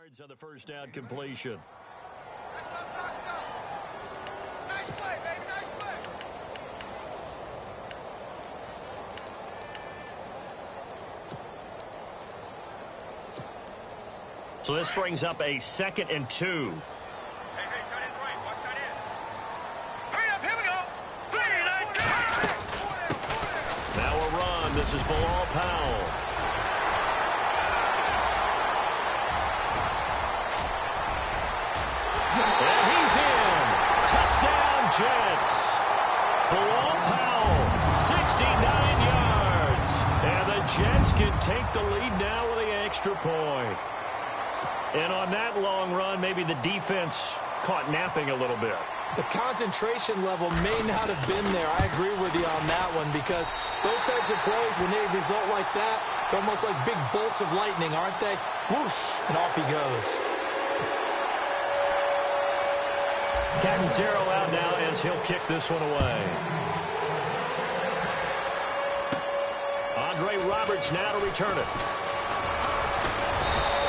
yards on the first down completion. Nice play, baby, nice play. So this brings up a 2nd and 2. Hey, tight end's right. Watch tight end. Hurry up, here we go. Now a run. This is Bilal Powell. And he's in. Touchdown, Jets. Bilal Powell, 69 yards. And the Jets can take the lead now with the extra point. And on that long run, maybe the defense caught napping a little bit. The concentration level may not have been there. I agree with you on that one because those types of plays, when they result like that, they're almost like big bolts of lightning, aren't they? Whoosh, and off he goes. Cat and zero out now as he'll kick this one away. Andre Roberts now to return it.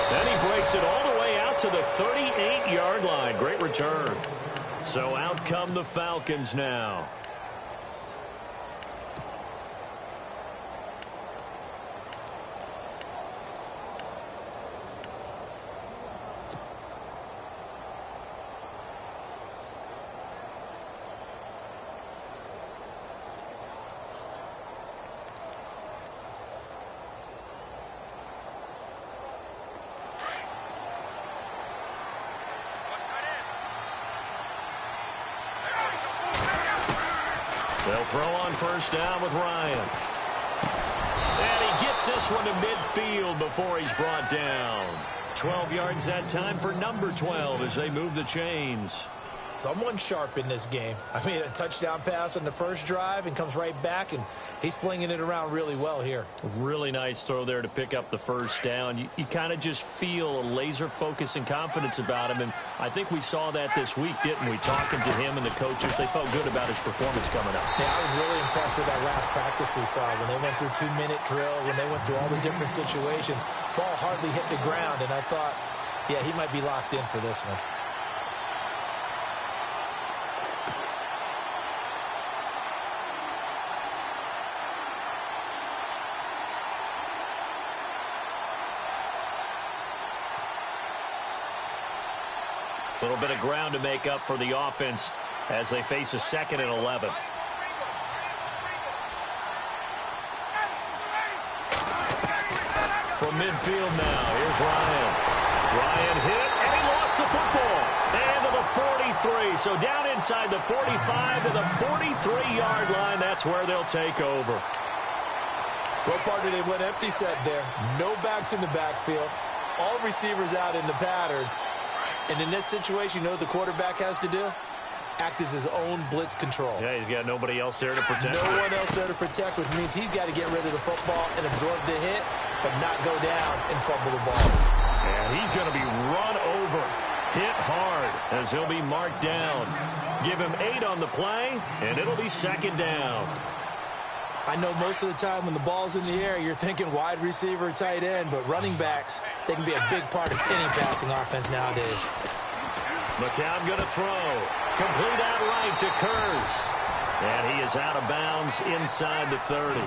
And he breaks it all the way out to the 38-yard line. Great return. So out come the Falcons now. They'll throw on first down with Ryan. And he gets this one to midfield before he's brought down. 12 yards that time for number 12 as they move the chains. Someone sharp in this game. I mean, a touchdown pass on the first drive and comes right back, and he's flinging it around really well here. Really nice throw there to pick up the first down. You kind of just feel a laser focus and confidence about him, and I think we saw that this week, didn't we? Talking to him and the coaches, they felt good about his performance coming up. Yeah, I was really impressed with that last practice we saw when they went through 2-minute drill, when they went through all the different situations. Ball hardly hit the ground, and I thought, yeah, he might be locked in for this one. A little bit of ground to make up for the offense as they face a 2nd and 11. From midfield now, here's Ryan. Ryan hit, and he lost the football. And to the 43. So down inside the 45 to the 43-yard line. That's where they'll take over. For a partner, they went empty set there. No backs in the backfield. All receivers out in the pattern. And in this situation, you know what the quarterback has to do? Act as his own blitz control. Yeah, he's got nobody else there to protect. No one else there to protect, which means he's got to get rid of the football and absorb the hit, but not go down and fumble the ball. And he's going to be run over, hit hard, as he'll be marked down. Give him 8 on the play, and it'll be 2nd down. I know most of the time when the ball's in the air, you're thinking wide receiver, tight end, but running backs, they can be a big part of any passing offense nowadays. McCown going to throw. Complete out right to Kurz. And he is out of bounds inside the 30.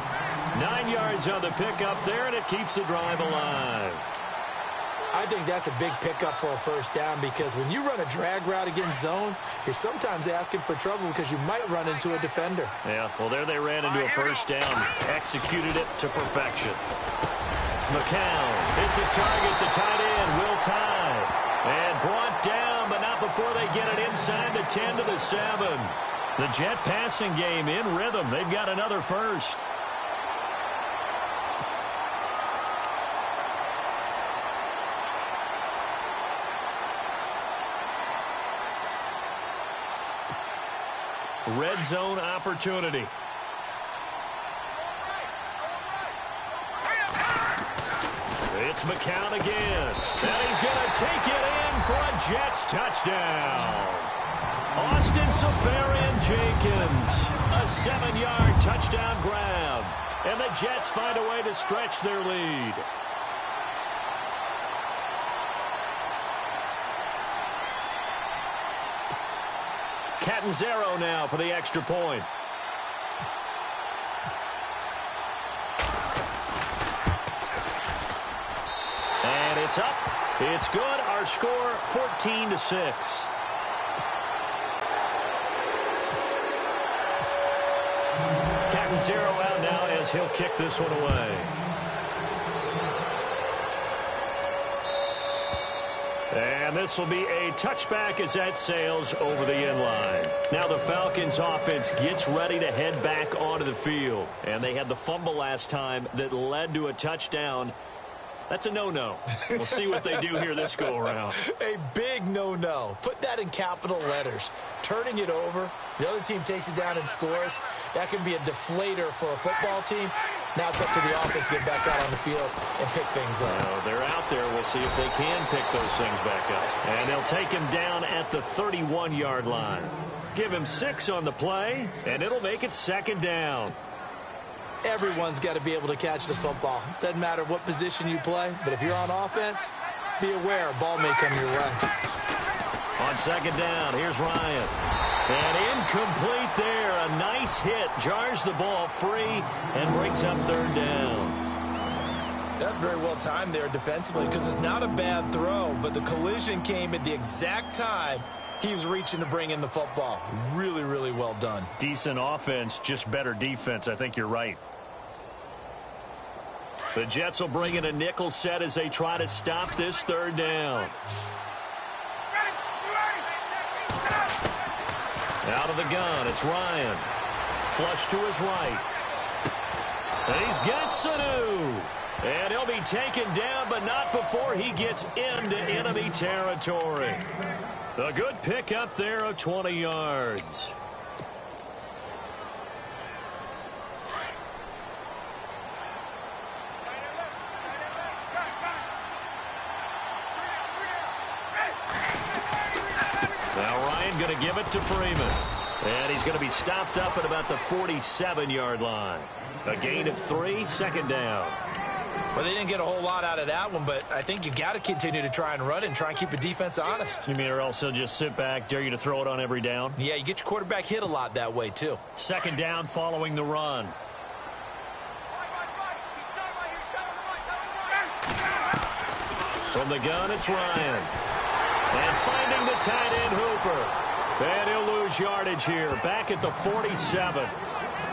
9 yards on the pickup there, and it keeps the drive alive. I think that's a big pickup for a first down because when you run a drag route against zone, you're sometimes asking for trouble because you might run into a defender. Yeah, well, there they ran into a first down. Executed it to perfection. McCown hits his target, the tight end, Will Tye. And brought down, but not before they get it inside the 10 to the 7. The Jet passing game in rhythm. They've got another first. Red zone opportunity. It's McCown again. And he's going to take it in for a Jets touchdown. Austin Seferian-Jenkins. A 7-yard touchdown grab. And the Jets find a way to stretch their lead. Catanzaro now for the extra point. And it's up. It's good. Our score, 14-6. Catanzaro out now as he'll kick this one away. And this will be a touchback as that sails over the end line. Now the Falcons offense gets ready to head back onto the field. And they had the fumble last time that led to a touchdown. That's a no-no. We'll see what they do here this go-around. A big no-no. Put that in capital letters. Turning it over, the other team takes it down and scores. That can be a deflator for a football team. Now it's up to the offense to get back out on the field and pick things up. Well, they're out there. We'll see if they can pick those things back up. And they'll take him down at the 31-yard line. Give him 6 on the play, and it'll make it second down. Everyone's got to be able to catch the football. Doesn't matter what position you play, but if you're on offense, be aware a ball may come your way. On second down, here's Ryan. And incomplete there. A nice hit. Jars the ball free and brings up third down. That's very well timed there defensively because it's not a bad throw, but the collision came at the exact time he was reaching to bring in the football. Really, really well done. Decent offense, just better defense. I think you're right. The Jets will bring in a nickel set as they try to stop this third down. Out of the gun, it's Ryan. Flush to his right. And he's got Sanu. And he'll be taken down, but not before he gets into enemy territory. A good pick up there of 20 yards. Now Ryan going to give it to Freeman. And he's going to be stopped up at about the 47-yard line. A gain of 3, second down. Well, they didn't get a whole lot out of that one, but I think you've got to continue to try and run and try and keep the defense honest. You mean or else he'll just sit back, dare you to throw it on every down? Yeah, you get your quarterback hit a lot that way, too. Second down following the run. From the gun, it's Ryan. And finding the tight end Hooper. And he'll lose yardage here, back at the 47.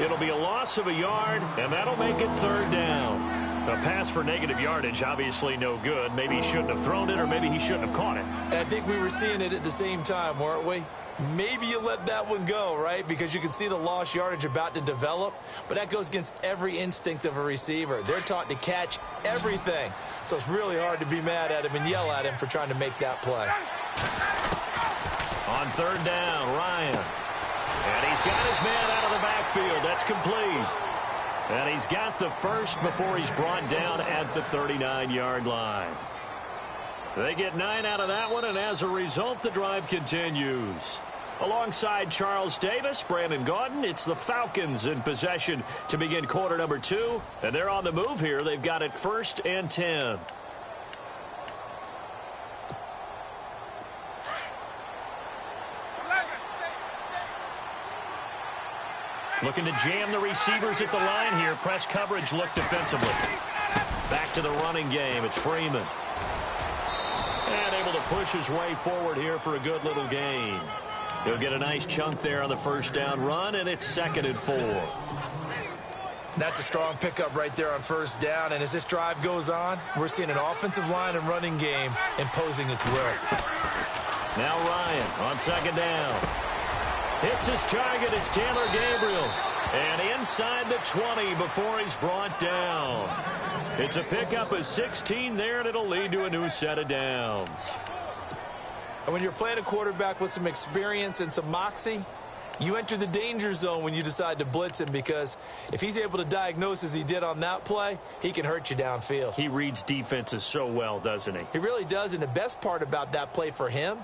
It'll be a loss of a yard, and that'll make it third down. A pass for negative yardage, obviously no good. Maybe he shouldn't have thrown it, or maybe he shouldn't have caught it. I think we were seeing it at the same time, weren't we? Maybe you let that one go, right? Because you can see the lost yardage about to develop. But that goes against every instinct of a receiver. They're taught to catch everything. So it's really hard to be mad at him and yell at him for trying to make that play. On third down, Ryan. And he's got his man out of the backfield. That's complete. And he's got the first before he's brought down at the 39-yard line. They get 9 out of that one, and as a result, the drive continues. Alongside Charles Davis, Brandon Gaudin, it's the Falcons in possession to begin quarter number 2. And they're on the move here. They've got it 1st and 10. Looking to jam the receivers at the line here. Press coverage look defensively. Back to the running game. It's Freeman. And able to push his way forward here for a good little gain. He'll get a nice chunk there on the first down run, and it's 2nd and 4. That's a strong pickup right there on first down. And as this drive goes on, we're seeing an offensive line and running game imposing its will. Now Ryan on second down. Hits his target. It's Taylor Gabriel. And inside the 20 before he's brought down. It's a pickup of 16 there, and it'll lead to a new set of downs. And when you're playing a quarterback with some experience and some moxie, you enter the danger zone when you decide to blitz him, because if he's able to diagnose as he did on that play, he can hurt you downfield. He reads defenses so well, doesn't he? He really does, and the best part about that play for him,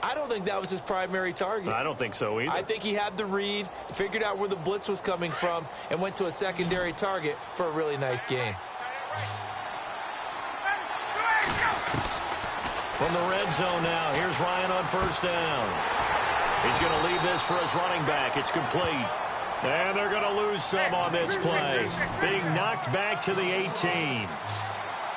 I don't think that was his primary target. I don't think so either. I think he had the read, figured out where the blitz was coming from, and went to a secondary target for a really nice gain. From the red zone now, here's Ryan on first down. He's going to leave this for his running back. It's complete. And they're going to lose some on this play. Being knocked back to the 18.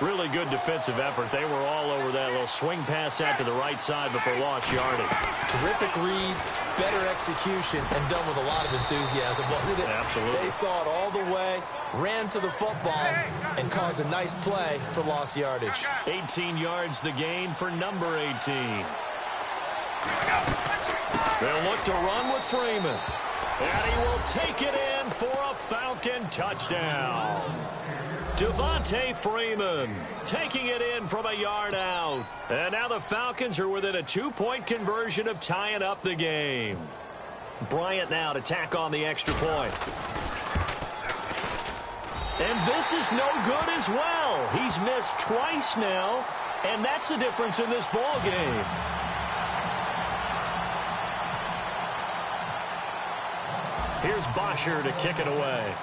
Really good defensive effort. They were all over that little swing pass out to the right side before lost yardage. Terrific read, better execution, and done with a lot of enthusiasm, wasn't it? Absolutely. They saw it all the way, ran to the football, and caused a nice play for lost yardage. 18 yards the gain for number 18. They'll look to run with Freeman. And he will take it in for a Falcon touchdown. Devontae Freeman taking it in from a yard out. And now the Falcons are within a 2-point conversion of tying up the game. Bryant now to tack on the extra point. And this is no good as well. He's missed twice now, and that's the difference in this ball game. Here's Bosher to kick it away.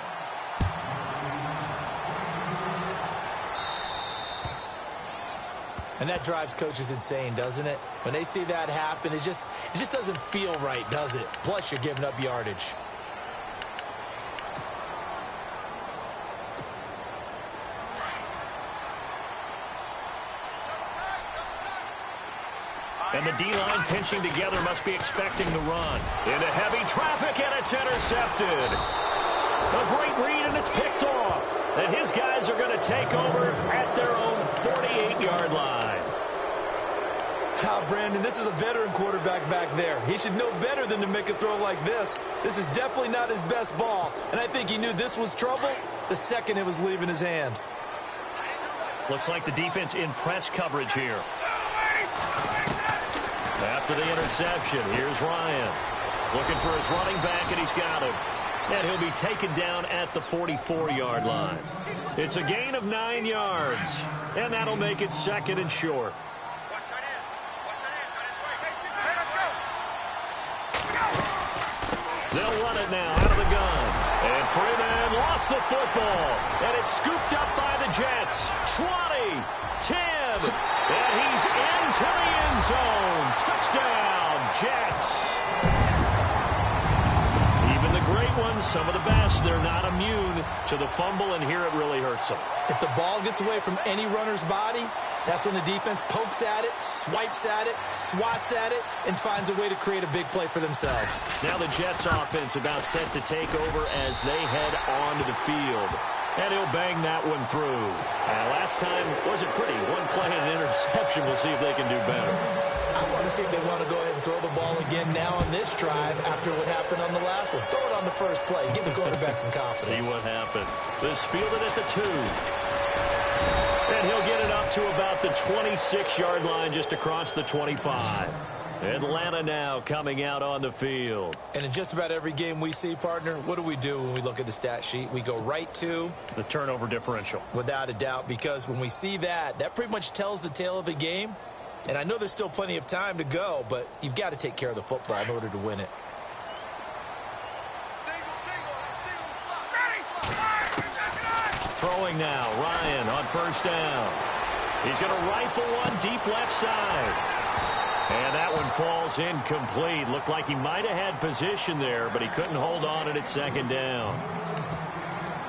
And that drives coaches insane, doesn't it? When they see that happen, it just doesn't feel right, does it? Plus, you're giving up yardage. And the D-line pinching together must be expecting the run. Into heavy traffic, and it's intercepted. A great read, and it's picked off. And his guys are going to take over at their own 48-yard line. Brandon, this is a veteran quarterback back there. He should know better than to make a throw like this. This is definitely not his best ball, and I think he knew this was trouble the second it was leaving his hand. Looks like the defense in press coverage here. After the interception, here's Ryan. Looking for his running back, and he's got him. And he'll be taken down at the 44-yard line. It's a gain of 9 yards, and that'll make it second and short. They'll run it now out of the gun. And Freeman lost the football. And it's scooped up by the Jets. 20, 10, and he's into the end zone. Touchdown, Jets. Even the great ones, some of the best, they're not immune to the fumble, and here it really hurts them. If the ball gets away from any runner's body, that's when the defense pokes at it, swipes at it, swats at it, and finds a way to create a big play for themselves. Now the Jets offense about set to take over as they head onto the field. And he'll bang that one through. Last time wasn't pretty. One play and an interception. We'll see if they can do better. I want to see if they want to go ahead and throw the ball again now on this drive after what happened on the last one. Throw it on the first play. Give the quarterback some confidence. See what happens. This fielded at the 2. And he'll get it up to about the 26-yard line, just across the 25. Atlanta now coming out on the field. And in just about every game we see, partner, what do when we look at the stat sheet? We go right to the turnover differential. Without a doubt, because when we see that, that pretty much tells the tale of the game. And I know there's still plenty of time to go, but you've got to take care of the football in order to win it. Throwing now, Ryan on first down. He's going to rifle one deep left side. And that one falls incomplete. Looked like he might have had position there, but he couldn't hold on at second down.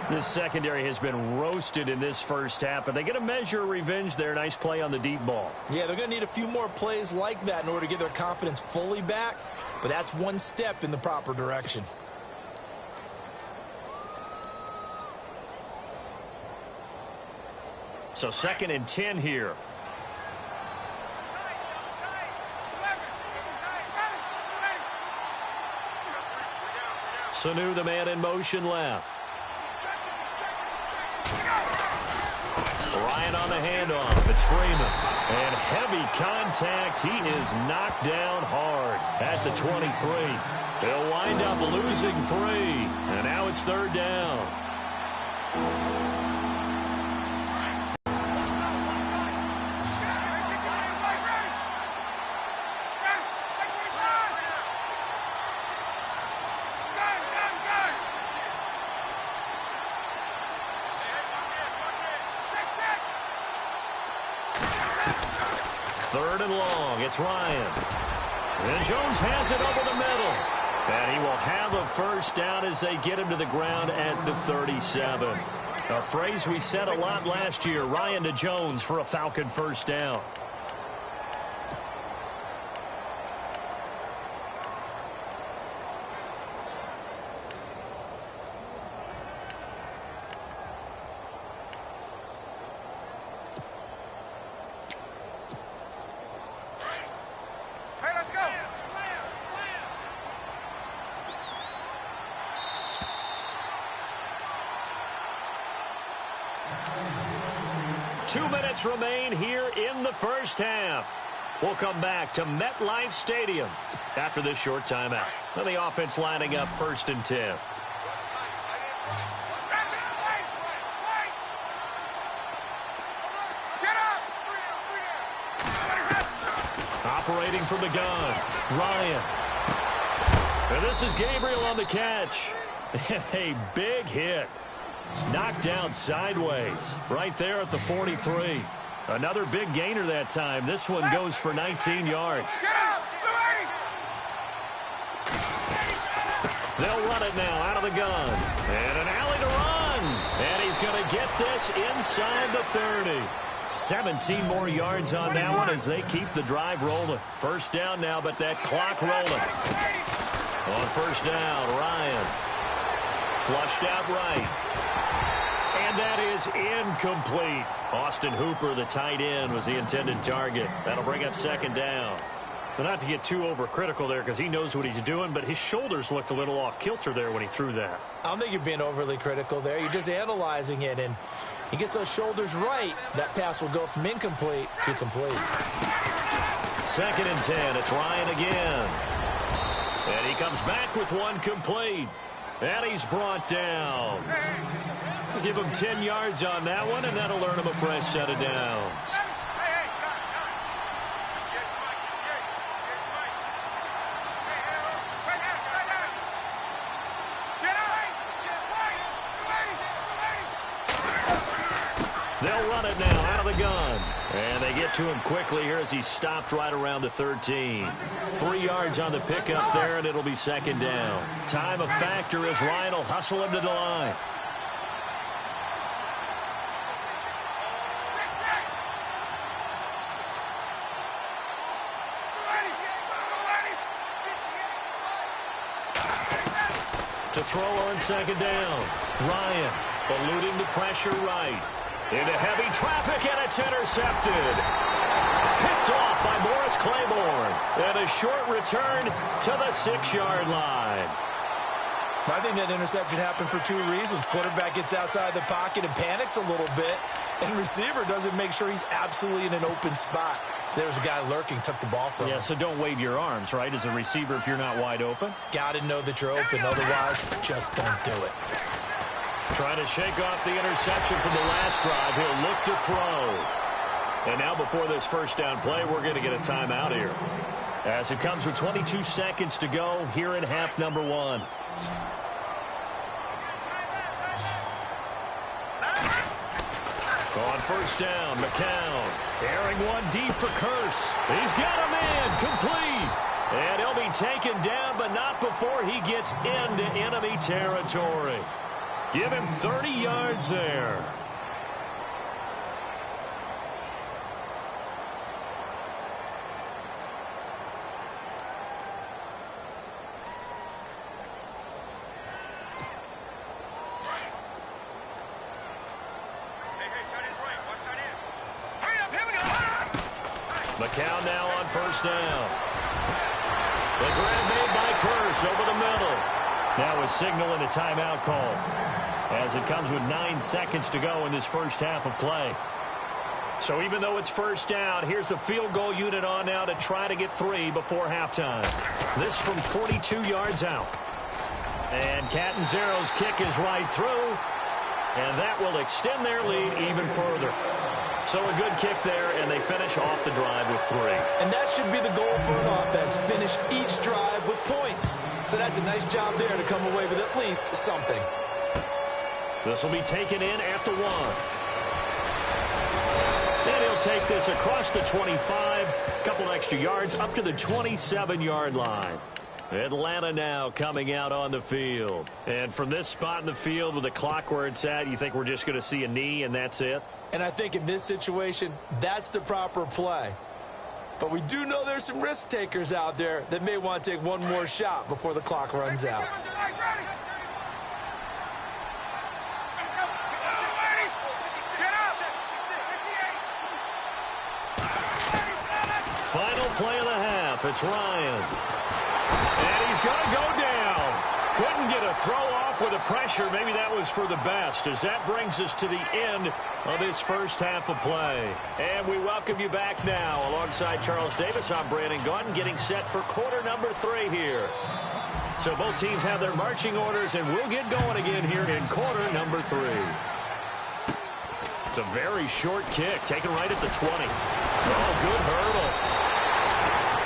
This secondary has been roasted in this first half, but they get a measure of revenge there. Nice play on the deep ball. Yeah, they're going to need a few more plays like that in order to get their confidence fully back, but that's one step in the proper direction. So 2nd and 10 here. Sanu, the man in motion left. Ryan on the handoff. It's Freeman. And heavy contact. He is knocked down hard at the 23. They'll wind up losing 3. And now it's 3rd down. Third and long. It's Ryan. And Jones has it over the middle. And he will have a first down as they get him to the ground at the 37. A phrase we said a lot last year, Ryan to Jones for a Falcon first down. Hey, let's go. 2 minutes remain here in the first half. We'll come back to MetLife Stadium after this short timeout. And the offense lining up 1st and 10. Operating from the gun, Ryan. And this is Gabriel on the catch. A big hit. Knocked down sideways right there at the 43. Another big gainer that time. This one goes for 19 yards. They'll run it now out of the gun. And an alley to run. And he's going to get this inside the 30. 17 more yards on that one as they keep the drive rolling. First down now, but that clock rolling. On first down, Ryan. Flushed out right. And that is incomplete. Austin Hooper, the tight end, was the intended target. That'll bring up 2nd down. But not to get too overcritical there because he knows what he's doing, but his shoulders looked a little off kilter there when he threw that. I don't think you're being overly critical there. You're just analyzing it, and he gets those shoulders right. That pass will go from incomplete to complete. 2nd and 10. It's Ryan again. And he comes back with one complete. And he's brought down. Give him 10 yards on that one, and that'll earn him a fresh set of downs. They'll run it now out of the gun. And they get to him quickly here as he stopped right around the 13. 3 yards on the pickup there, and it'll be 2nd down. Time a factor as Ryan will hustle him to the line. To throw on 2nd down. Ryan eluding the pressure right. Into heavy traffic, and it's intercepted. Picked off by Morris Claiborne. And a short return to the 6-yard line. I think that interception happened for 2 reasons. Quarterback gets outside the pocket and panics a little bit. And receiver doesn't make sure he's absolutely in an open spot. So there's a guy lurking, took the ball from him. Yeah, so don't wave your arms, right, as a receiver if you're not wide open. Got to know that you're open. Otherwise, just don't do it. Trying to shake off the interception from the last drive. He'll look to throw. And now before this first down play, we're going to get a timeout here. As it comes with 22 seconds to go here in half number 1. On first down, McCown. Airing one deep for Curse. He's got a man complete. And he'll be taken down, but not before he gets into enemy territory. Give him 30 yards there. McCown now on first down. The grab made by Curse over the middle. Now a signal and a timeout call as it comes with 9 seconds to go in this first half of play. So even though it's first down, here's the field goal unit on now to try to get 3 before halftime. This from 42 yards out. And Catanzaro's kick is right through. And that will extend their lead even further. So a good kick there, and they finish off the drive with 3. And that should be the goal for an offense, finish each drive with points. So that's a nice job there to come away with at least something. This will be taken in at the 1. And he'll take this across the 25, a couple extra yards up to the 27-yard line. Atlanta now coming out on the field. And from this spot in the field with the clock where it's at, you think we're just going to see a knee and that's it? And I think in this situation, that's the proper play. But we do know there's some risk takers out there that may want to take one more shot before the clock runs out. Final play of the half. It's Ryan. And he's going to go down. Couldn't get a throw off with the pressure. Maybe that was for the best, as that brings us to the end of this first half of play. And we welcome you back now. Alongside Charles Davis, I'm Brandon Gaudin, getting set for quarter number 3 here. So both teams have their marching orders, and we'll get going again here in quarter number 3. It's a very short kick, taken right at the 20. Oh, good hurdle.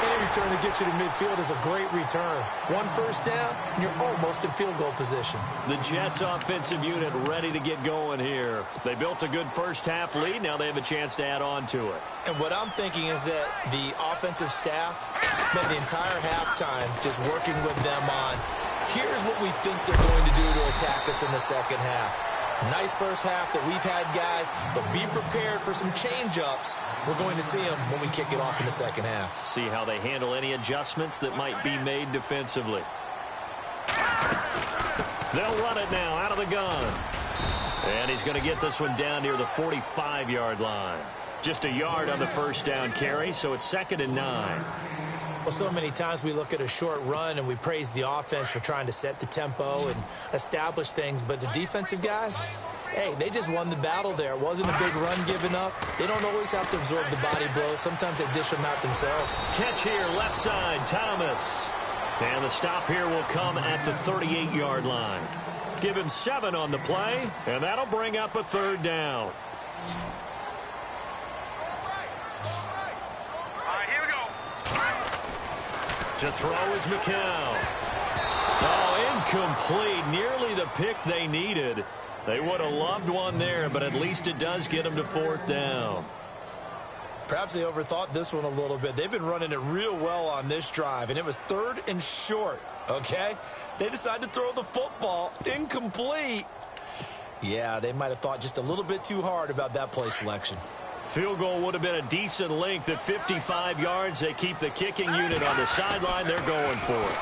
Any return to get you to midfield is a great return. One first down, and you're almost in field goal position. The Jets offensive unit ready to get going here. They built a good first half lead. Now they have a chance to add on to it. And what I'm thinking is that the offensive staff spent the entire halftime just working with them on, here's what we think they're going to do to attack us in the second half. Nice first half that we've had, guys, but be prepared for some change-ups. We're going to see them when we kick it off in the second half. See how they handle any adjustments that might be made defensively. They'll run it now out of the gun. And he's going to get this one down near the 45-yard line. Just a yard on the first down carry, so it's 2nd and 9. Well, so many times we look at a short run and we praise the offense for trying to set the tempo and establish things, but the defensive guys, hey, they just won the battle there. It wasn't a big run given up. They don't always have to absorb the body blows. Sometimes they dish them out themselves. Catch here, left side, Thomas. And the stop here will come at the 38-yard line. Give him 7 on the play, and that'll bring up a 3rd down. To throw is McCown. Oh, incomplete. Nearly the pick they needed. They would have loved one there, but at least it does get them to 4th down. Perhaps they overthought this one a little bit. They've been running it real well on this drive, and it was 3rd and short, okay? They decided to throw the football. Incomplete. Yeah, they might have thought just a little bit too hard about that play selection. Field goal would have been a decent length at 55 yards. They keep the kicking unit on the sideline. They're going for it.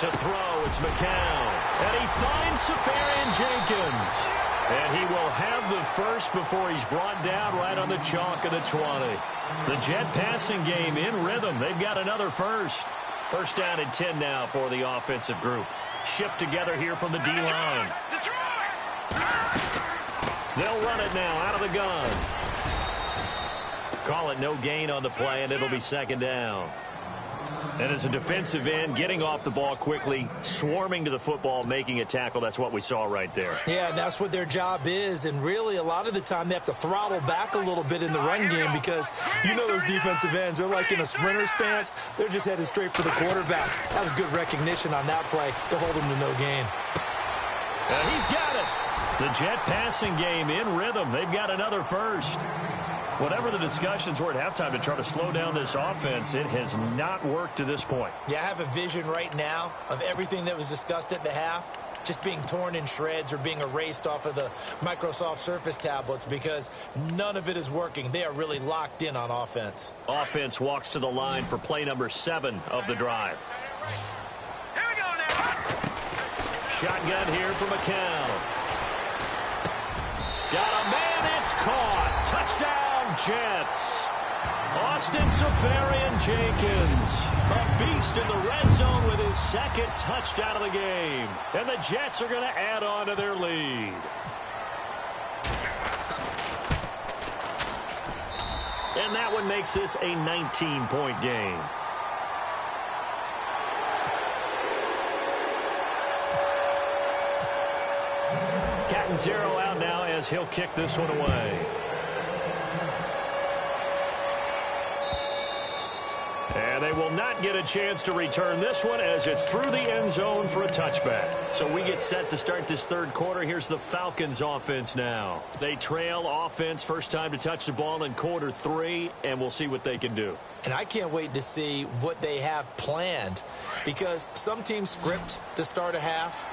To throw, it's McCown. And he finds Safarian Jenkins. And he will have the first before he's brought down right on the chalk of the 20. The Jet passing game in rhythm. They've got another first. First down and 10 now for the offensive group. Shift together here from the D-line. They'll run it now out of the gun. Call it no gain on the play, and it'll be 2nd down. And as a defensive end, getting off the ball quickly, swarming to the football, making a tackle, that's what we saw right there. Yeah, and that's what their job is. And really, a lot of the time, they have to throttle back a little bit in the run game because you know those defensive ends, they're like in a sprinter stance. They're just headed straight for the quarterback. That was good recognition on that play to hold him to no gain. He's got it. The Jet passing game in rhythm. They've got another first. Whatever the discussions were at halftime to try to slow down this offense, it has not worked to this point. Yeah, I have a vision right now of everything that was discussed at the half just being torn in shreds or being erased off of the Microsoft Surface tablets because none of it is working. They are really locked in on offense. Offense walks to the line for play number 7 of the drive. Here we go now. Shotgun here for McCown. Got a man, it's caught. Touchdown, Jets. Austin Safarian Jenkins, a beast in the red zone with his 2nd touchdown of the game. And the Jets are going to add on to their lead. And that one makes this a 19-point game. Cat and 0 out now as he'll kick this one away. And And they will not get a chance to return this one as it's through the end zone for a touchback. So we get set to start this third quarter. Here's the Falcons offense now. They trail offense, first time to touch the ball in quarter 3, and we'll see what they can do. And I can't wait to see what they have planned, because some teams script to start a half.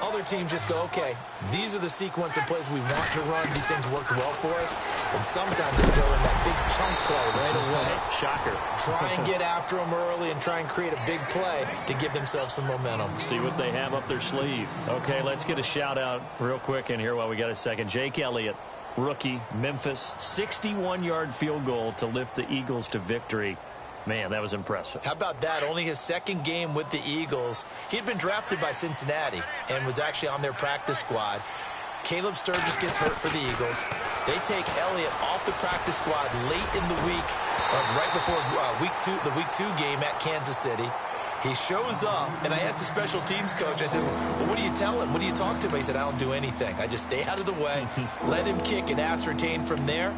Other teams just go, okay, these are the sequence of plays we want to run. These things worked well for us. And sometimes they throw in that big chunk play right away. Shocker. Try and get after them early and try and create a big play to give themselves some momentum. See what they have up their sleeve. Okay, let's get a shout-out real quick in here while we got a second. Jake Elliott, rookie, Memphis, 61-yard field goal to lift the Eagles to victory. Man, that was impressive. How about that? Only his second game with the Eagles. He'd been drafted by Cincinnati and was actually on their practice squad. Caleb Sturgis gets hurt for the Eagles. They take Elliott off the practice squad late in the week, right before the week 2 game at Kansas City. He shows up, and I asked the special teams coach, I said, well, what do you tell him? What do you talk to him? He said, I don't do anything. I just stay out of the way, let him kick and ascertain from there.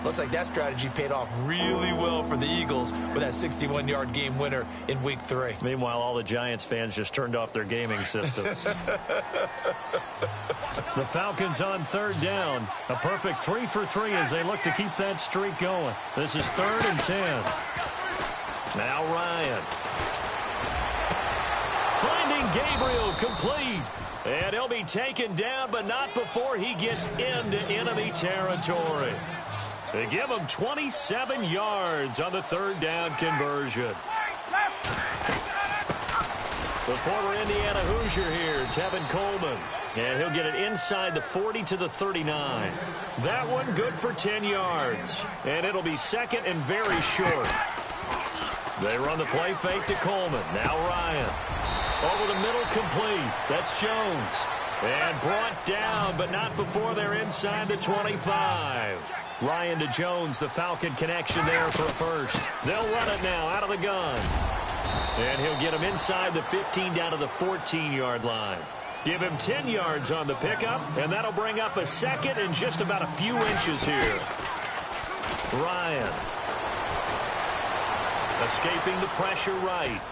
Looks like that strategy paid off really well for the Eagles with that 61-yard game winner in week 3. Meanwhile, all the Giants fans just turned off their gaming systems. The Falcons on third down. A perfect 3 for 3 as they look to keep that streak going. This is 3rd and 10. Now Ryan. Finding Gabriel complete. And he'll be taken down, but not before he gets into enemy territory. They give him 27 yards on the 3rd down conversion. The former Indiana Hoosier here, Tevin Coleman. And he'll get it inside the 40 to the 39. That one good for 10 yards. And it'll be 2nd and very short. They run the play fake to Coleman. Now Ryan. Over the middle, complete. That's Jones. And brought down, but not before they're inside the 25. Ryan to Jones, the Falcon connection there for a first. They'll run it now out of the gun. And he'll get him inside the 15 down to the 14-yard line. Give him 10 yards on the pickup, and that'll bring up a 2nd and just about a few inches here. Ryan. Escaping the pressure right.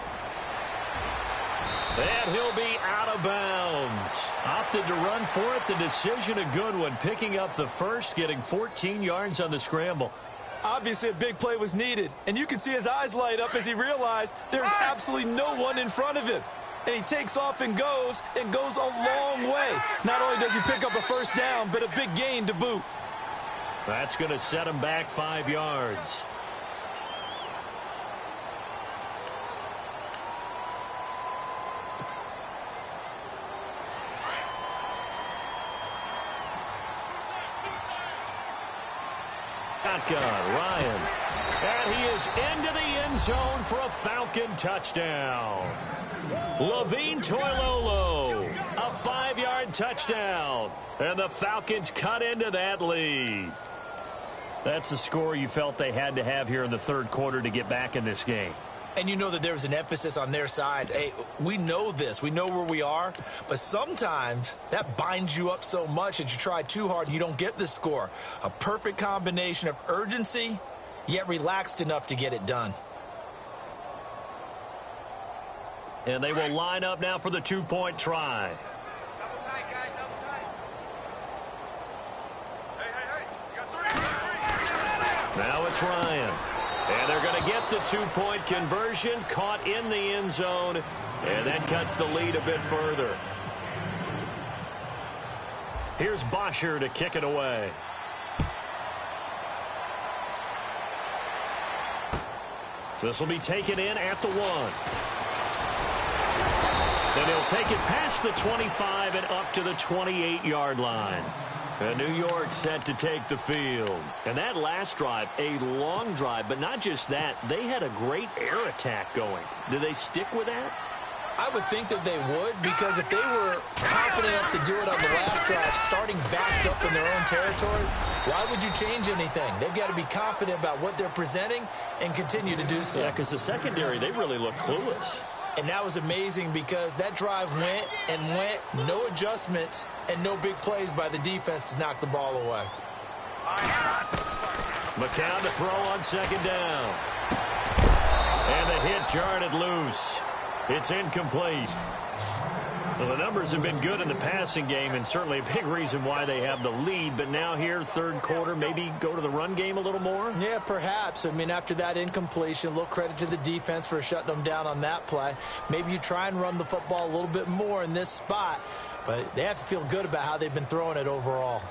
And he'll be out of bounds. Opted to run for it. The decision a good one. Picking up the first, getting 14 yards on the scramble. Obviously, a big play was needed. And you can see his eyes light up as he realized there's absolutely no one in front of him. And he takes off and goes a long way. Not only does he pick up a first down, but a big gain to boot. That's going to set him back 5 yards. Shotgun, Ryan. And he is into the end zone for a Falcon touchdown. Levine Toilolo, a 5-yard touchdown. And the Falcons cut into that lead. That's the score you felt they had to have here in the 3rd quarter to get back in this game. And you know that there was an emphasis on their side. Hey, we know this. We know where we are. But sometimes that binds you up so much that you try too hard, you don't get the score. A perfect combination of urgency, yet relaxed enough to get it done. And they will line up now for the 2-point try. Double tight, guys, double tight. Hey, you got 3. Now it's Ryan. And they're going to get the 2-point conversion, caught in the end zone, and that cuts the lead a bit further. Here's Bosher to kick it away. This will be taken in at the 1. And he'll take it past the 25 and up to the 28-yard line. And New York set to take the field. And that last drive, a long drive, but not just that, they had a great air attack going. Do they stick with that? I would think that they would, because if they were confident enough to do it on the last drive, starting backed up in their own territory, why would you change anything? They've got to be confident about what they're presenting and continue to do so. Yeah, because the secondary, they really look clueless. And that was amazing because that drive went and went, no adjustments, and no big plays by the defense to knock the ball away. McCown to throw on 2nd down. And And the hit jarred it loose. It's incomplete. Well, the numbers have been good in the passing game, and certainly a big reason why they have the lead. But now here, third quarter, maybe go to the run game a little more? Yeah, perhaps. I mean, after that incompletion, a little credit to the defense for shutting them down on that play. Maybe you try and run the football a little bit more in this spot, but they have to feel good about how they've been throwing it overall.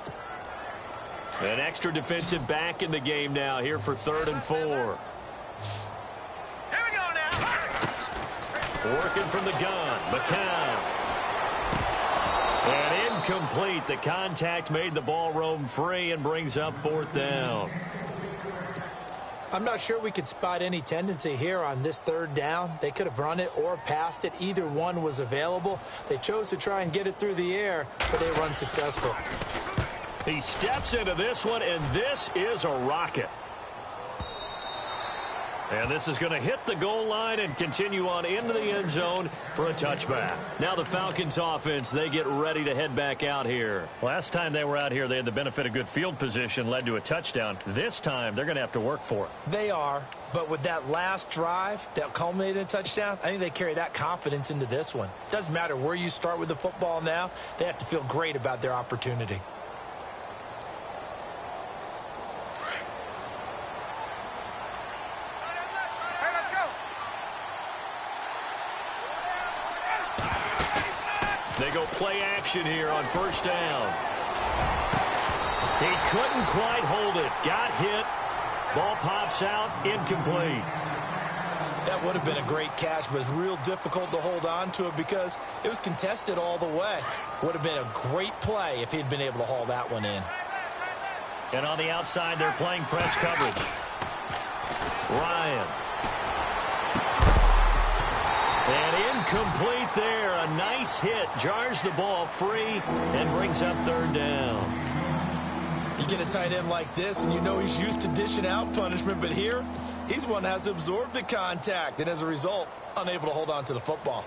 An extra defensive back in the game now here for 3rd and 4. Here we go now. Working from the gun, McCown. And incomplete. The contact made the ball roam free and brings up 4th down. I'm not sure we could spot any tendency here on this 3rd down. They could have run it or passed it. Either one was available. They chose to try and get it through the air, but they were unsuccessful. He steps into this one, and this is a rocket. And this is going to hit the goal line and continue on into the end zone for a touchback. Now the Falcons offense, they get ready to head back out here. Last time they were out here, they had the benefit of good field position, led to a touchdown. This time, they're going to have to work for it. They are, but with that last drive that culminated in a touchdown, I think they carry that confidence into this one. Doesn't matter where you start with the football now, they have to feel great about their opportunity. They go play action here on 1st down. He couldn't quite hold it. Got hit. Ball pops out. Incomplete. That would have been a great catch, but it's real difficult to hold on to it because it was contested all the way. Would have been a great play if he'd been able to haul that one in. And on the outside, they're playing press coverage. Ryan. And incomplete there. A nice hit. Jars the ball free and brings up 3rd down. You get a tight end like this, and you know he's used to dishing out punishment, but here, he's the one that has to absorb the contact, and as a result, unable to hold on to the football.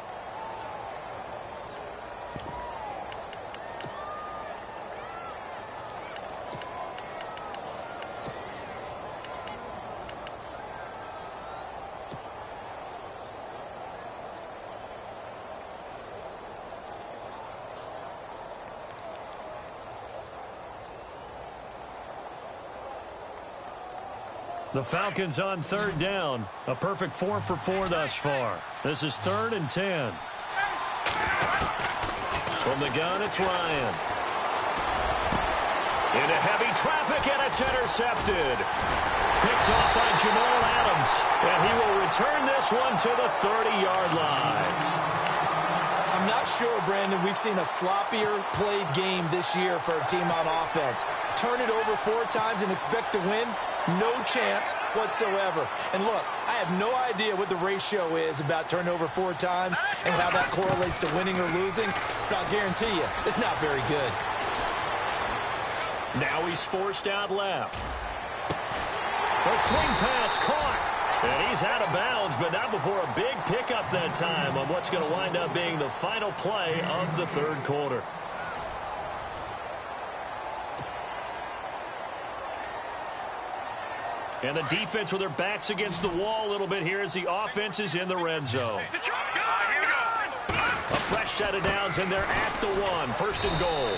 The Falcons on 3rd down. A perfect 4 for 4 thus far. This is 3rd and 10. From the gun, it's Ryan. Into heavy traffic, and it's intercepted. Picked off by Jamal Adams. And he will return this one to the 30-yard line. I'm not sure, Brandon, we've seen a sloppier played game this year for a team on offense. Turn it over 4 times and expect to win? No chance whatsoever. And look, I have no idea what the ratio is about turning over 4 times and how that correlates to winning or losing, but I'll guarantee you, it's not very good. Now he's forced out left. The swing pass caught. And he's out of bounds, but not before a big pickup that time on what's going to wind up being the final play of the 3rd quarter. And the defense with their backs against the wall a little bit here as the offense is in the red zone. A fresh set of downs, and they're at the 1. 1st and goal.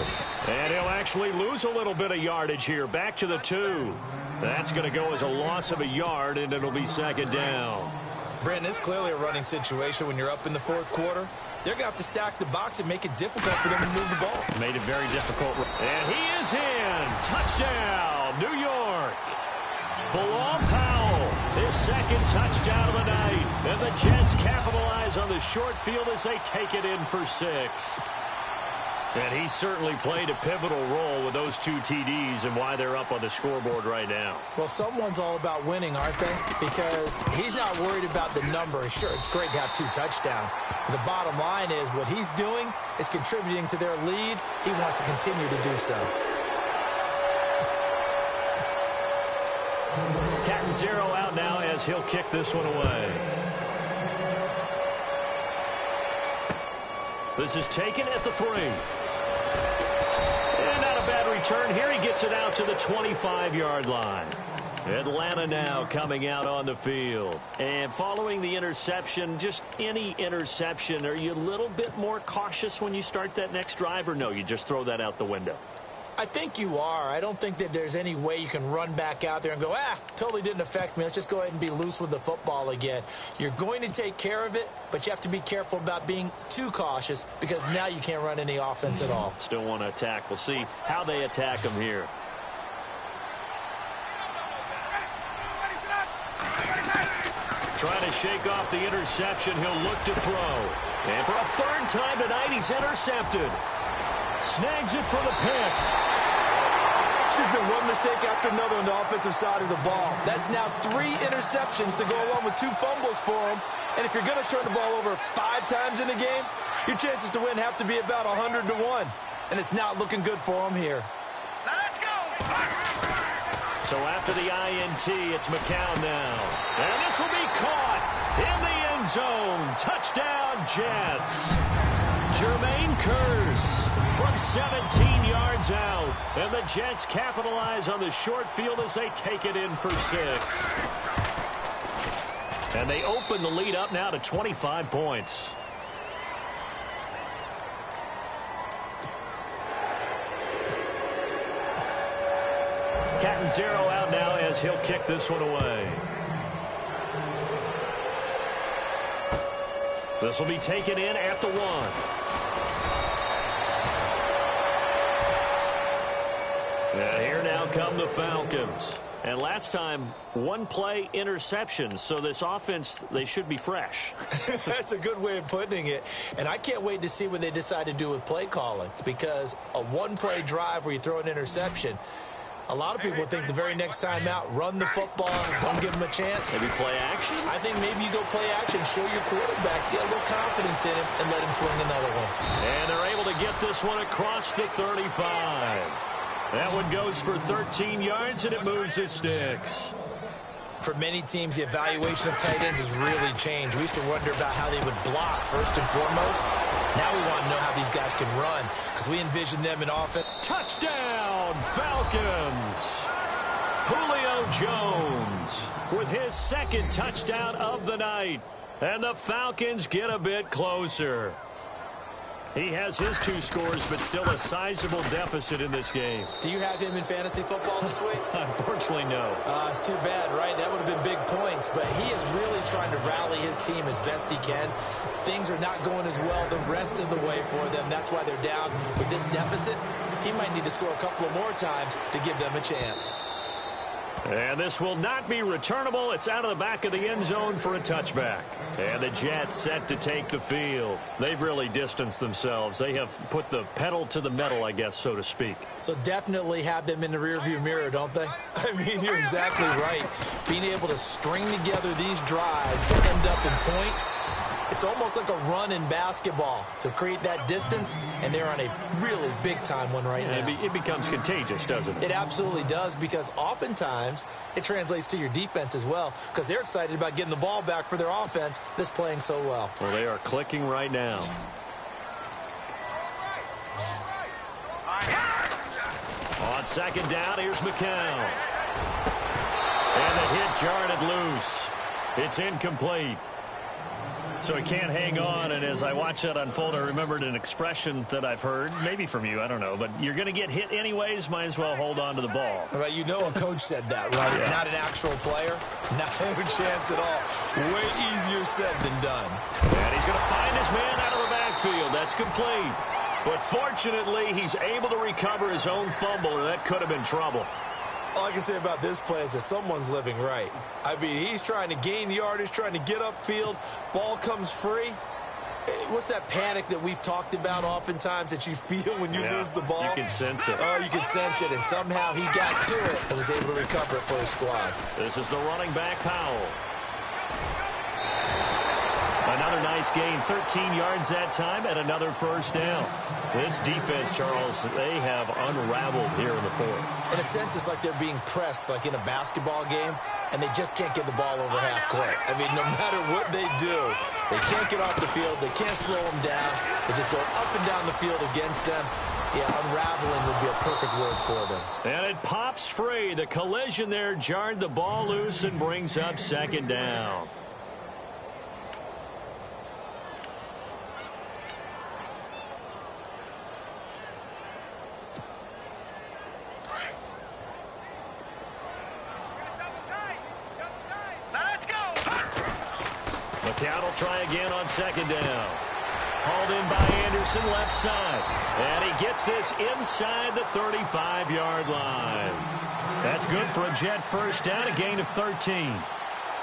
And he'll actually lose a little bit of yardage here. Back to the 2. That's going to go as a loss of a yard, and it'll be 2nd down. Brandon, it's clearly a running situation when you're up in the 4th quarter. They're going to have to stack the box and make it difficult for them to move the ball. Made it very difficult. And he is in. Touchdown, New York. Bilal Powell, his 2nd touchdown of the night. And the Jets capitalize on the short field as they take it in for 6. And he certainly played a pivotal role with those 2 TDs and why they're up on the scoreboard right now. Well, someone's all about winning, aren't they? Because he's not worried about the number. Sure, it's great to have 2 touchdowns. But the bottom line is what he's doing is contributing to their lead. He wants to continue to do so. Cat and 0 out now as he'll kick this one away. This is taken at the 3. And not a bad return here. He gets it out to the 25-yard line. Atlanta now coming out on the field. And following the interception, just any interception, are you a little bit more cautious when you start that next drive, or no, you just throw that out the window? I think you are. I don't think that there's any way you can run back out there and go, totally didn't affect me. Let's just go ahead and be loose with the football again. You're going to take care of it, but you have to be careful about being too cautious because now you can't run any offense at all. Still want to attack. We'll see how they attack them here. Trying to shake off the interception. He'll look to throw. And for a third time tonight, he's intercepted. Snags it for the pick. There's been one mistake after another on the offensive side of the ball. That's now 3 interceptions to go along with 2 fumbles for him. And if you're going to turn the ball over 5 times in a game, your chances to win have to be about 100 to 1. And it's not looking good for him here. Now let's go. So after the INT, it's McCown now. And this will be caught in the end zone. Touchdown, Jets. Jermaine Kearse from 17 yards out. And the Jets capitalize on the short field as they take it in for 6. And they open the lead up now to 25 points. Catanzaro out now as he'll kick this one away. This will be taken in at the 1. And here now come the Falcons. And last time, 1 play interception. So this offense, they should be fresh. That's a good way of putting it. And I can't wait to see what they decide to do with play calling. Because a 1-play drive where you throw an interception, a lot of people think the very next time out, run the football, don't give them a chance. Maybe play action? I think maybe you go play action, show your quarterback, get a little confidence in him, and let him fling another one. And they're able to get this one across the 35. That one goes for 13 yards, and it moves the sticks. For many teams, the evaluation of tight ends has really changed. We used to wonder about how they would block first and foremost. Now we want to know how these guys can run because we envision them in offense. Touchdown, Falcons! Julio Jones with his 2nd touchdown of the night. And the Falcons get a bit closer. He has his 2 scores, but still a sizable deficit in this game. Do you have him in fantasy football this week? Unfortunately, no. It's too bad, right? That would have been big points. But he is really trying to rally his team as best he can. Things are not going as well the rest of the way for them. That's why they're down with this deficit. He might need to score a couple of more times to give them a chance. And this will not be returnable. It's out of the back of the end zone for a touchback. And the Jets set to take the field. They've really distanced themselves. They have put the pedal to the metal, I guess, so to speak. So definitely have them in the rearview mirror, don't they? I mean, you're exactly right. Being able to string together these drives that end up in points, it's almost like a run in basketball to create that distance, and they're on a really big-time one right now. It becomes contagious, doesn't it? It absolutely does, because oftentimes it translates to your defense as well, because they're excited about getting the ball back for their offense that's playing so well. Well, they are clicking right now. On 2nd down, here's McCown. And the hit jarred loose. It's incomplete. So he can't hang on, and as I watch that unfold, I remembered an expression that I've heard, maybe from you, I don't know, but you're going to get hit anyways, might as well hold on to the ball. Right, you know a coach said that, right? Yeah. Not an actual player, not a chance at all. Way easier said than done. And he's going to find his man out of the backfield. That's complete. But fortunately, he's able to recover his own fumble, and that could have been trouble. All I can say about this play is that someone's living right. I mean, he's trying to gain yardage, trying to get upfield. Ball comes free. What's that panic that we've talked about oftentimes that you feel when you lose the ball? You can sense it. Oh, you can sense it. And somehow he got to it and was able to recover it for his squad. This is the running back, Powell. Another nice gain, 13 yards that time, and another 1st down. This defense, Charles, they have unraveled here in the 4th. In a sense, it's like they're being pressed like in a basketball game, and they just can't get the ball over half court. I mean, no matter what they do, they can't get off the field. They can't slow them down. They're just going up and down the field against them. Yeah, unraveling would be a perfect word for them. And it pops free. The collision there jarred the ball loose and brings up second down. McCown will try again on second down. Hauled in by Anderson, left side. And he gets this inside the 35-yard line. That's good for a Jet first down, a gain of 13.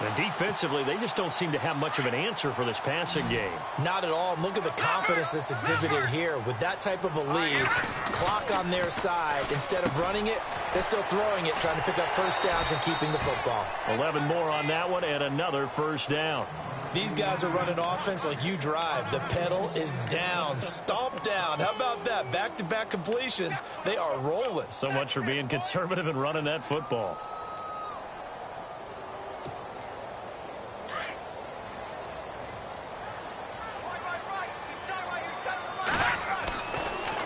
And defensively, they just don't seem to have much of an answer for this passing game. Not at all. Look at the confidence that's exhibited here. With that type of a lead, clock on their side, instead of running it, they're still throwing it, trying to pick up first downs and keeping the football. 11 more on that one and another first down. These guys are running offense like you drive. The pedal is down, stomp down. How about that? Back-to-back completions. They are rolling. So much for being conservative and running that football.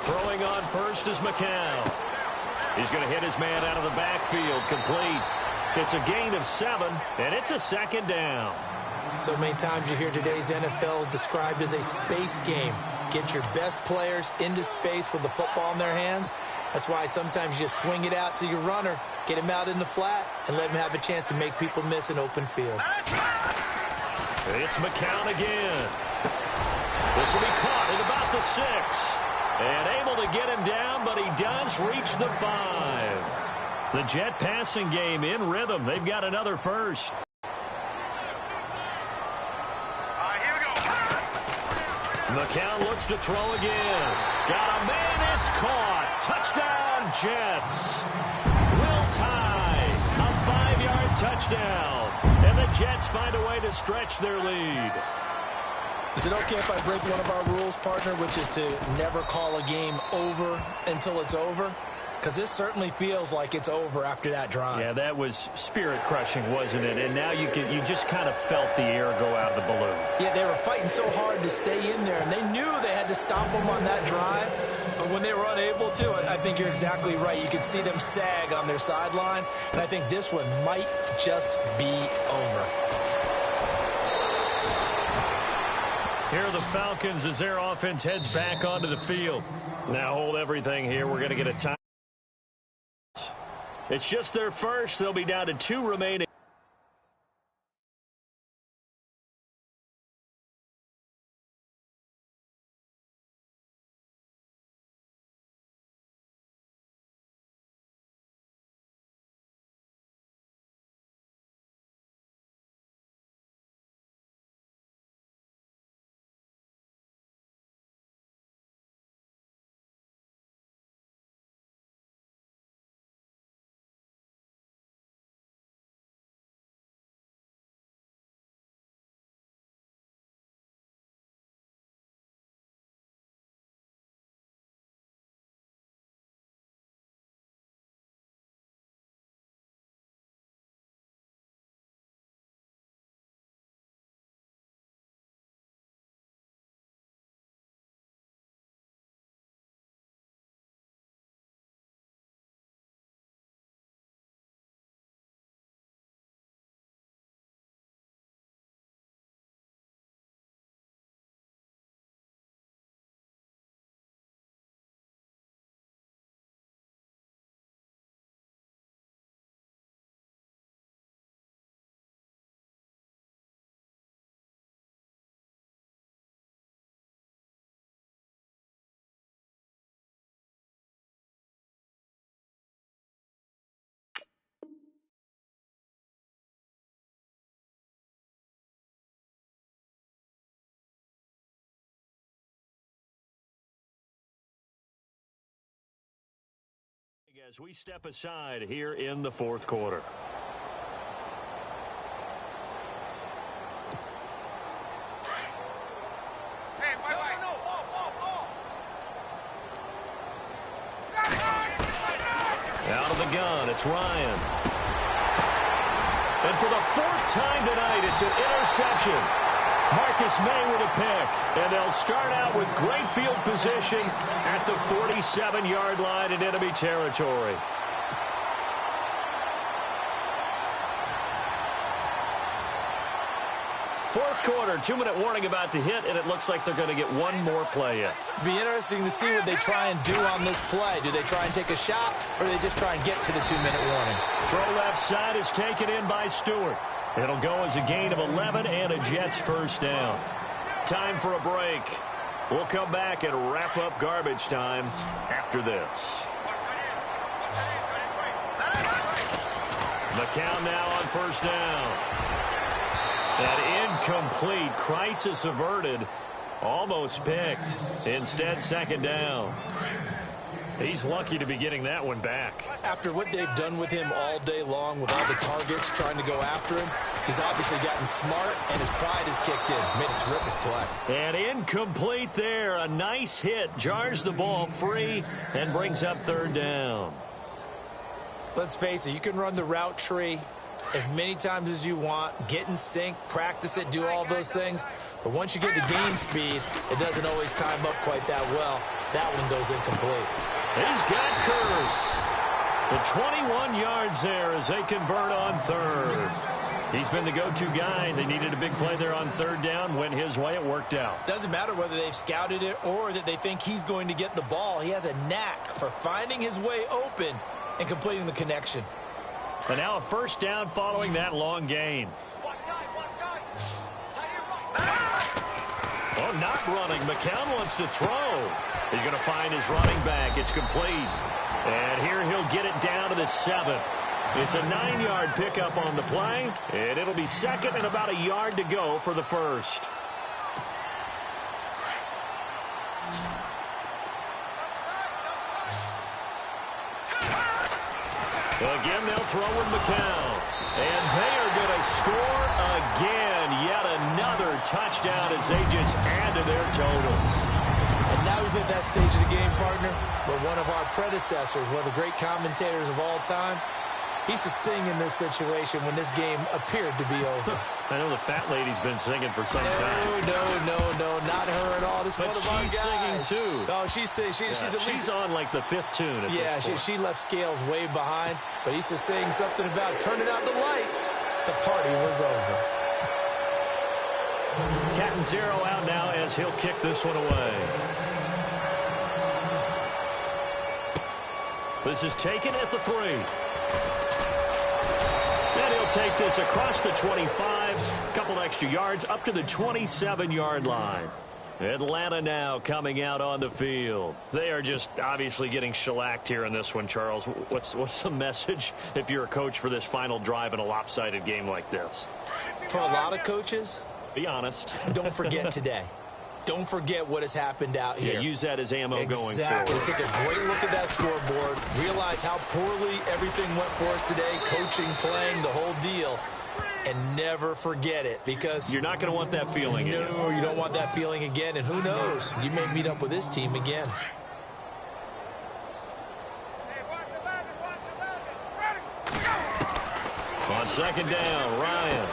Throwing on first is McCown. He's going to hit his man out of the backfield, complete. It's a gain of 7, and it's a second down. So many times you hear today's NFL described as a space game. Get your best players into space with the football in their hands. That's why sometimes you just swing it out to your runner, get him out in the flat, and let him have a chance to make people miss an open field. It's McCown again. This will be caught at about the 6. And able to get him down, but he does reach the 5. The Jet passing game in rhythm. They've got another first. McCown looks to throw again. Got a man, it's caught. Touchdown, Jets. Will tie. A 5-yard touchdown. And the Jets find a way to stretch their lead. Is it okay if I break one of our rules, partner, which is to never call a game over until it's over? Because this certainly feels like it's over after that drive. Yeah, that was spirit-crushing, wasn't it? And now you just kind of felt the air go out of the balloon. Yeah, they were fighting so hard to stay in there, and they knew they had to stop them on that drive. But when they were unable to, I think you're exactly right. You could see them sag on their sideline, and I think this one might just be over. Here are the Falcons as their offense heads back onto the field. Now hold everything here. We're going to get a time. It's just their first. They'll be down to 2 remaining. As we step aside here in the fourth quarter. Out of the gun, it's Ryan. And for the 4th time tonight, it's an interception. Marcus May with a pick, and they'll start out with great field position at the 47-yard line in enemy territory. Fourth quarter, 2-minute warning about to hit, and it looks like they're going to get one more play in. Be interesting to see what they try and do on this play. Do they try and take a shot, or do they just try and get to the 2-minute warning? Throw left side is taken in by Stewart. It'll go as a gain of 11 and a Jets first down. Time for a break. We'll come back and wrap up garbage time after this. McCown now on first down. That incomplete, crisis averted, almost picked. Instead, second down. He's lucky to be getting that one back. After what they've done with him all day long, with all the targets trying to go after him, he's obviously gotten smart, and his pride has kicked in. Made a terrific play. And incomplete there. A nice hit. Jars the ball free and brings up third down. Let's face it, you can run the route tree as many times as you want, get in sync, practice it, do all those things. But once you get to game speed, it doesn't always time up quite that well. That one goes incomplete. He's got Curse. The 21 yards there as they convert on third. He's been the go-to guy. They needed a big play there on third down. Went his way. It worked out. Doesn't matter whether they've scouted it or that they think he's going to get the ball. He has a knack for finding his way open and completing the connection. And now a first down following that long gain. Oh, not running. McCown wants to throw. He's going to find his running back. It's complete. And here he'll get it down to the 7. It's a 9-yard pickup on the play, and it'll be second and about a yard to go for the first. Again, they'll throw with McCown. And they are going to score again. Yet another touchdown as they just add to their totals. And now he's at that stage of the game, partner, where one of our predecessors, one of the great commentators of all time, he used to sing in this situation when this game appeared to be over. I know the fat lady's been singing for some time. No, not her at all. This is one of our guys. She's singing too. Oh, she's at least, she's on like the 5th tune at this point. She left Scales way behind, but he used to sing something about turning out the lights. The party was over. Cat and zero out now as he'll kick this one away. This is taken at the 3. And he'll take this across the 25, a couple extra yards, up to the 27-yard line. Atlanta now coming out on the field. They are just obviously getting shellacked here in this one, Charles. What's the message if you're a coach for this final drive in a lopsided game like this? For a lot of coaches, be honest. Don't forget today. Don't forget what has happened out here. Yeah, use that as ammo going forward. Exactly. Take a great look at that scoreboard. Realize how poorly everything went for us today. Coaching, playing, the whole deal. And never forget it, because you're not going to want that feeling again. No, you don't want that feeling again. And who knows? You may meet up with this team again. On second down, Ryan.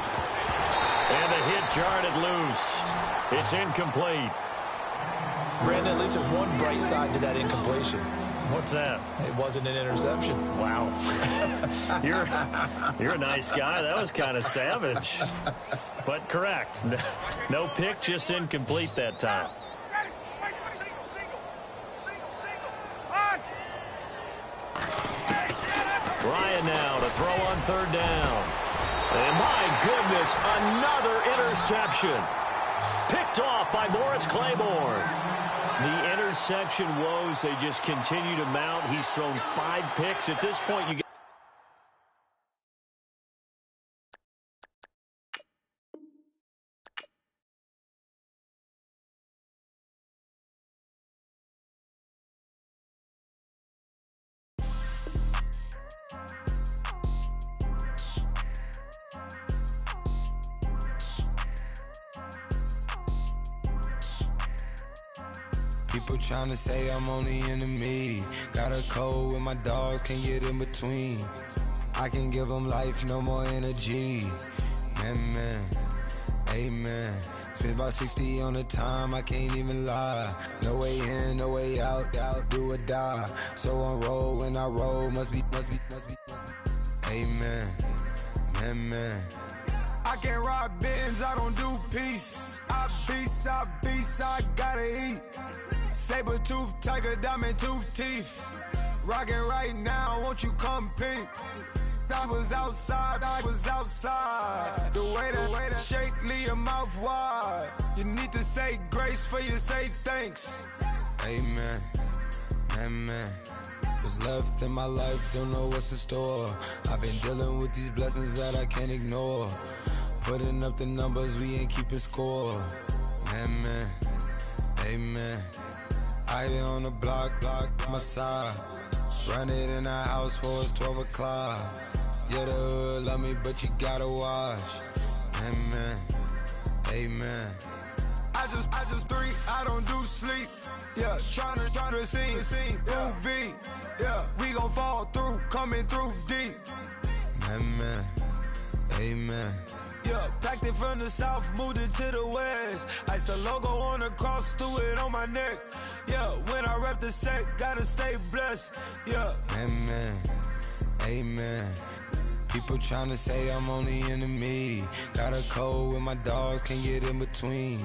And the hit jarred it loose. It's incomplete. Brandon, at least there's one bright side to that incompletion. What's that? It wasn't an interception. Wow. You're a nice guy. That was kind of savage. But correct. No pick, just incomplete that time. Ryan now to throw on third down. And my goodness, another interception. Picked off by Morris Claiborne. The interception woes, they just continue to mount. He's thrown 5 picks. At this point, you get People tryna say I'm only in the media. Got a cold with my dogs, can't get in between. I can give them life, no more energy. Man, amen. Spent about 60 on the time, I can't even lie. No way in, no way out, do or die. So on roll when I roll, must be. Amen, man. I can't ride Benz, I don't do peace. I beast, I gotta eat. Saber tooth, tiger, diamond tooth teeth. Rockin' right now, won't you come peep? I was outside. The way that shake, leave your mouth wide. You need to say grace for you say thanks. Amen, What's left in my life, don't know what's in store. I've been dealing with these blessings that I can't ignore. Putting up the numbers, we ain't keeping score. Amen. I been on the block, my side. Run it in the house for it's 12 o'clock. Yeah, the hood love me, but you gotta watch. Amen. I just three, I don't do sleep. Yeah, tryna see UV. Yeah, we gon' fall through, coming through deep. Amen. Yeah, packed it from the south, moved it to the west. Iced the logo on the cross, threw it on my neck. Yeah, when I rep the set, gotta stay blessed. Yeah. Amen. People tryna say I'm only into me. Got a code with my dogs, can't get in between.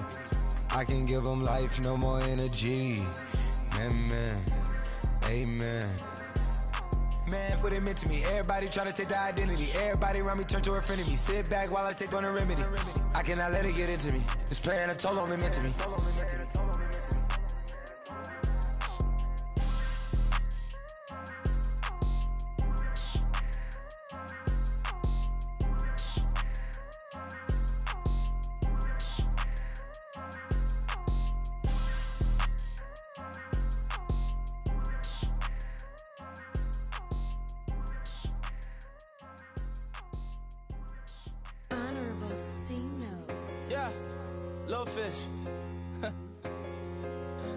I can give them life, no more energy. Amen. Man, put him into me. Everybody try to take the identity. Everybody around me turn to a friend of me. Sit back while I take on the remedy. I cannot let it get into me. This playing a toll on me, meant to me. Yeah, little fish.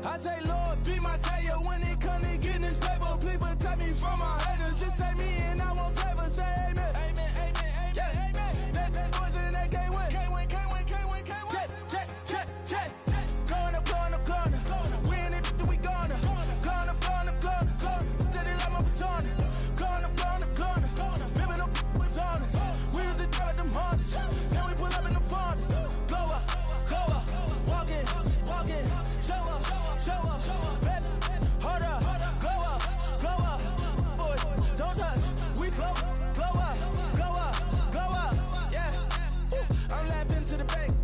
I say, Lord, be my savior when it comes to getting this paper. Please protect me from my haters. Just say me and I won't save say amen. Amen. Yeah. That boys and they can't win. Check. Going up. We in it, we gonna. Going up. Did it like my persona. Going up. Living up was honest. We was the drug them hardest. Now we pull up in the furnace. Glow up. Walking. Show up. Baby, hold up. Glow up. Boy, don't touch. We glow up. Yeah. I'm laughing to the bank.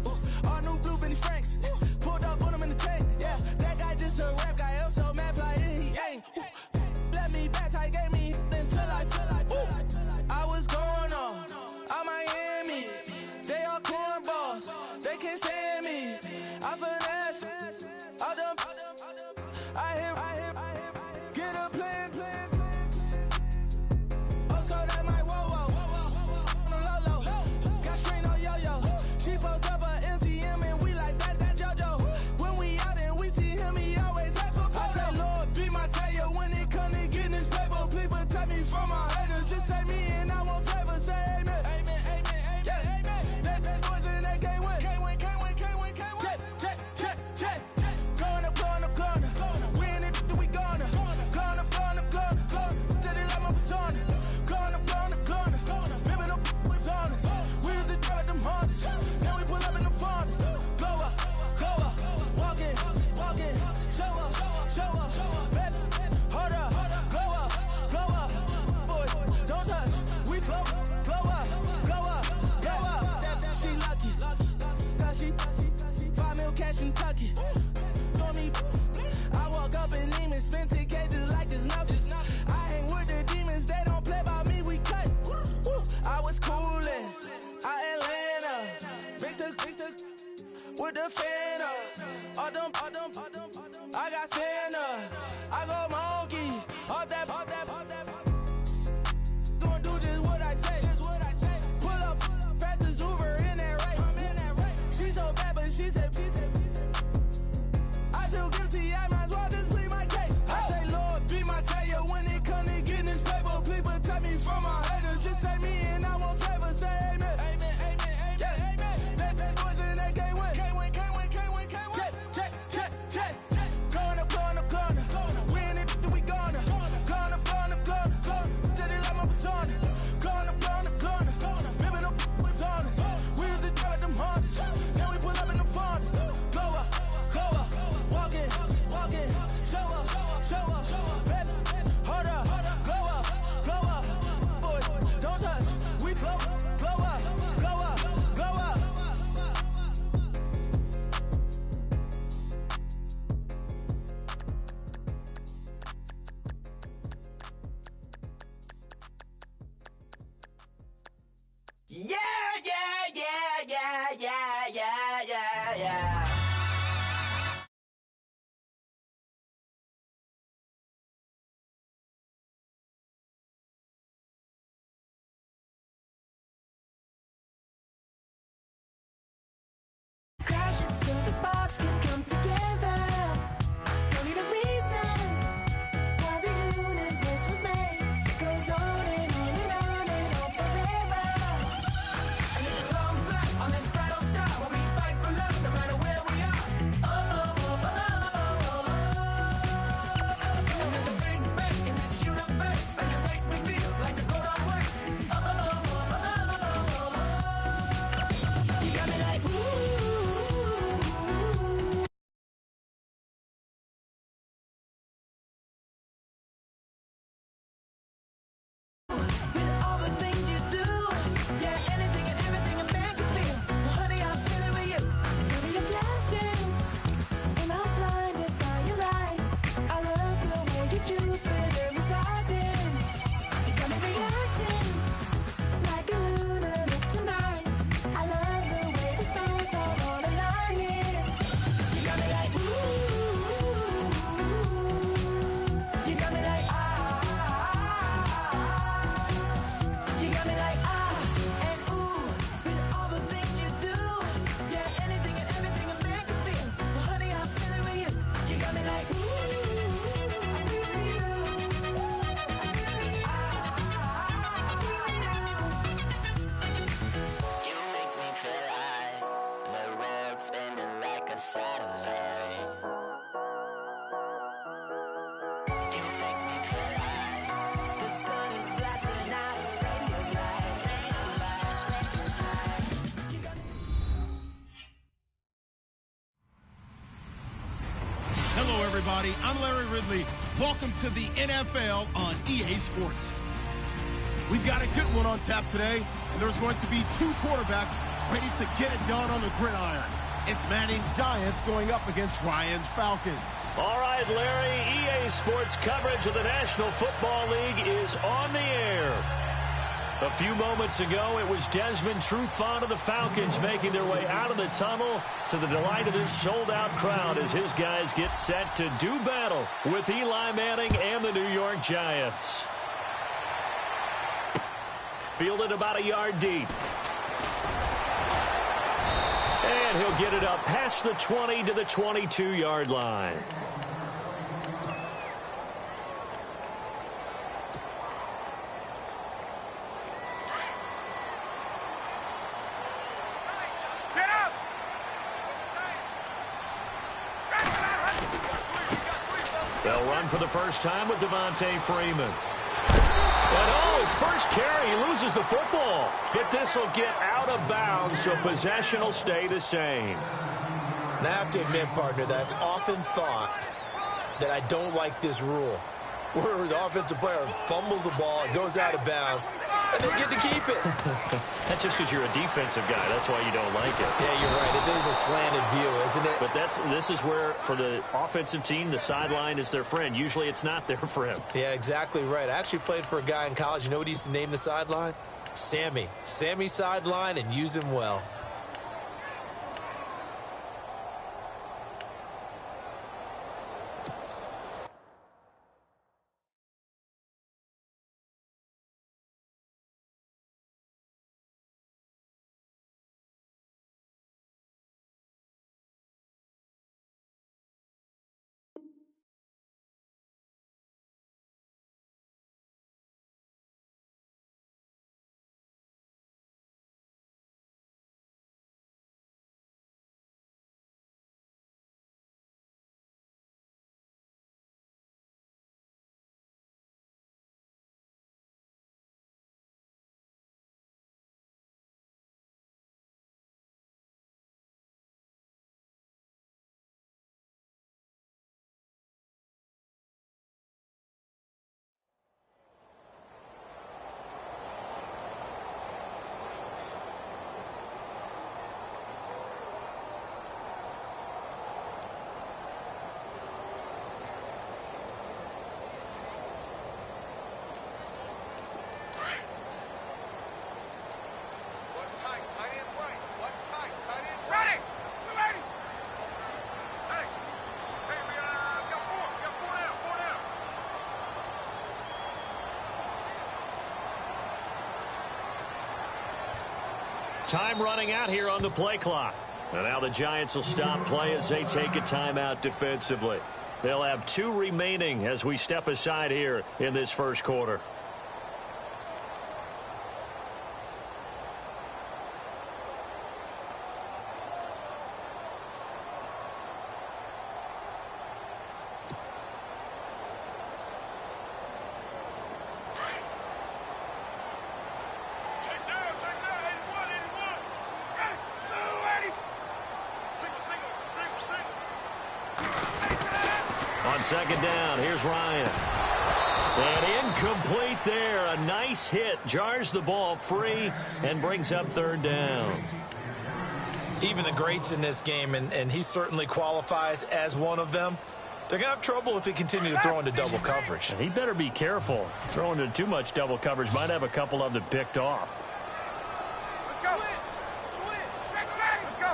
All new blue Benny Franks. Pulled up on him in the tank. Yeah, that guy just a rap guy. I'm so mad, fly in, he ain't. Let me back, tight, gave me until I was going on Miami. They all cornballs. They can't stand me. I finesse. All them. I hear. Get a plan. Osco, that my whoa. No low. Got strain on yo-yo. She post up a MCM and we like that JoJo. When we out and we see him, he always ask for photo. I say, Lord, be my savior when it comes to getting this paper. Please protect me from my haters. Just say me and I won't save her. Say amen. Yeah. That boys and they can't win. Check. Going up. We in it, we gonna. Going up. Did it like my persona. Going up. Living up was honest. We was the drug them hardest. Now we pull up in the furnace. Glow up. Walking. Show up. Baby, hold up. Glow up. Boy, don't touch. We glow up. She lucky. Cause she 5 mil cash in Kentucky. For me, I walk up in Lehman, spend 10K just like it's nothing. I hang with the demons, they don't play by me, we cut. I was coolin', out Atlanta, mixed with the Fanta. All them, I got Santa, I go monkey, all that. Gonna do just what I say. Pull up, fast as Uber in that race. She so bad, but she said. I feel guilty, I might as well just plead my case. I say, Lord, be my savior when it comes to getting this paper. Please protect me from my haters. Just say me and I won't save her. Say amen. Yeah. That boys and they can't win. the sparks can come together. Don't need a reason why the universe was made. It goes on and on and on and on forever. And it's a long flight on this battle star where we fight for love no matter where we are. Oh, oh, oh, oh, oh. And there's a big bang in this universe, and it makes me feel like the gold I work. Oh, oh, oh, oh, oh. You got me like, ooh. With all the things you do, yeah, anything and everything a man can feel. Well, honey, I feel it with you. Baby, you're flashing, and I'm blinded by your light. I love the way your Jupiter is rising. You got me reacting like a lunar tonight. I love the way the stars are all aligning. You got me like, ooh. You got me like, ah. You got me like, ah, and ooh, with all the things you do. Yeah, anything and everything a man can feel. Well, honey, I feel it with you. You got me like, ooh, I feel you. You make me feel like the world's spinning like a satellite. You make me feel like the sun is blasting out a ray of light, ray of light. Hello, everybody. I'm Larry Ridley. Welcome to the NFL on EA Sports. We've got a good one on tap today, and there's going to be two quarterbacks ready to get it done on the gridiron. It's Manning's Giants going up against Ryan's Falcons. All right, Larry, EA Sports coverage of the National Football League is on the air. A few moments ago, it was Desmond Trufant of the Falcons making their way out of the tunnel to the delight of this sold-out crowd as his guys get set to do battle with Eli Manning and the New York Giants. Fielded about a yard deep. And he'll get it up past the 20 to the 22-yard line. Get up! They'll run for the first time with Devontae Freeman. And his first carry, he loses the football. But this will get out of bounds, so possession will stay the same. And I have to admit, partner, that I've often thought that I don't like this rule, where the offensive player fumbles the ball, it goes out of bounds, and they get to keep it. That's just because you're a defensive guy. That's why you don't like it. Yeah, you're right. It's always a slanted view, isn't it? But this is where, for the offensive team, the sideline is their friend. Usually it's not their friend. Yeah, exactly right. I actually played for a guy in college. You know what he used to name the sideline? Sammy. Sammy sideline, and use him well. What's tight? Tight end's right. What's tight? Tight end's ready. We're ready. Hey, we got four. We got four down. Four down. Time running out here on the play clock. And now the Giants will stop play as they take a timeout defensively. They'll have 2 remaining as we step aside here in this first quarter. On second down, here's Ryan. And incomplete there. A nice hit. Jars the ball free and brings up third down. Even the greats in this game, and he certainly qualifies as one of them, they're going to have trouble if they continue to throw into double coverage. And he better be careful. Throwing into too much double coverage might have a couple of them picked off. Let's go. Switch. Let's go.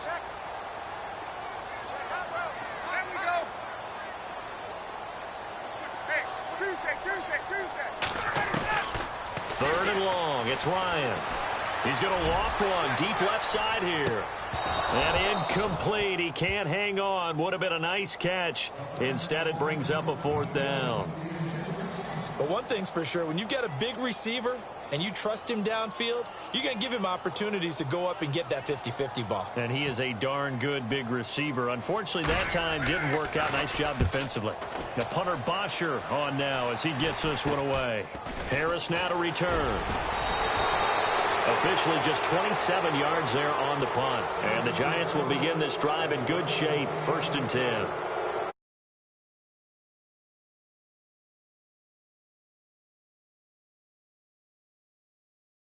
Check. Check out route. There we go. Hey, Tuesday. Third and long. It's Ryan. He's going to loft one deep left side here. And incomplete. He can't hang on. Would have been a nice catch. Instead, it brings up a fourth down. But one thing's for sure, when you've got a big receiver and you trust him downfield, you're going to give him opportunities to go up and get that 50-50 ball. And he is a darn good big receiver. Unfortunately, that time didn't work out. Nice job defensively. The punter Bosher on now as he gets this one away. Harris now to return. Officially just 27 yards there on the punt. And the Giants will begin this drive in good shape, 1st and 10.